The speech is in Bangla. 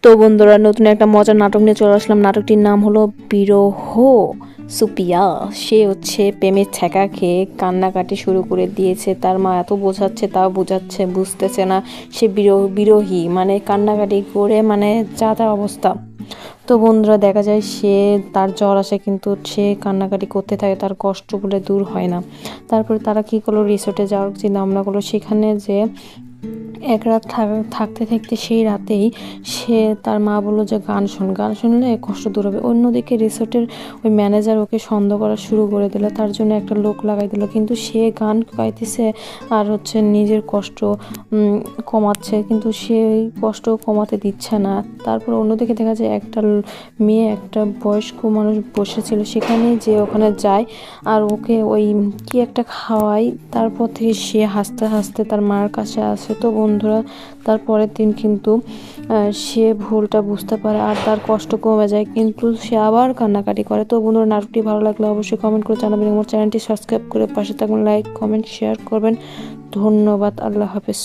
তো বন্ধুরা, নতুন একটা মজার নাটক নিয়ে চলে আসলাম। নাটকটির নাম হলো বিরহ। সুপিয়া সে হচ্ছে প্রেমের ছ্যাঁকা খেয়ে কান্নাকাটি শুরু করে দিয়েছে। তার মা এত বোঝাচ্ছে তাও বোঝাচ্ছে, বুঝতেছে না। সে বিরহী, মানে কান্নাকাটি করে মানে যা তা অবস্থা। তো বন্ধুরা, দেখা যায় সে তার জ্বর আসে কিন্তু সে কান্নাকাটি করতে থাকে, তার কষ্ট বলে দূর হয় না। তারপরে তারা কী করলো, রিসোর্টে যাওয়ার চিন্তা ভাবনা করলো। সেখানে যে এক রাত থাকতে থাকতে সেই রাতেই সে তার মা বললো যে গান শুনলে কষ্ট দূর হবে। অন্যদিকে রিসোর্টের ওই ম্যানেজার ওকে সন্দেহ করা শুরু করে দিল, তার জন্য একটা লোক লাগাই দিল, কিন্তু সে গান গাইতেছে আর হচ্ছে নিজের কষ্ট কমাচ্ছে, কিন্তু সে ওই কষ্ট কমাতে দিচ্ছে না। তারপর অন্যদিকে দেখা যায় একটা মেয়ে, একটা বয়স্ক মানুষ বসেছিল সেখানে, যে ওখানে যায় আর ওকে ওই কি একটা খাওয়াই। তারপর থেকে সে হাসতে হাসতে তার মার কাছে আসে। তো বন্ধুরা, তার পরের দিন কিন্তু সে ভুলটা বুঝতে পারে আর তার কষ্ট কমে যায়, কিন্তু সে আবার কান্নাকাটি করে। তো বন্ধুরা, নাটকটি ভালো লাগলে অবশ্যই কমেন্ট করে জানাবেন। আমার চ্যানেলটি সাবস্ক্রাইব করে পাশে থাকবেন, লাইক কমেন্ট শেয়ার করবেন। ধন্যবাদ। আল্লাহ হাফেজ।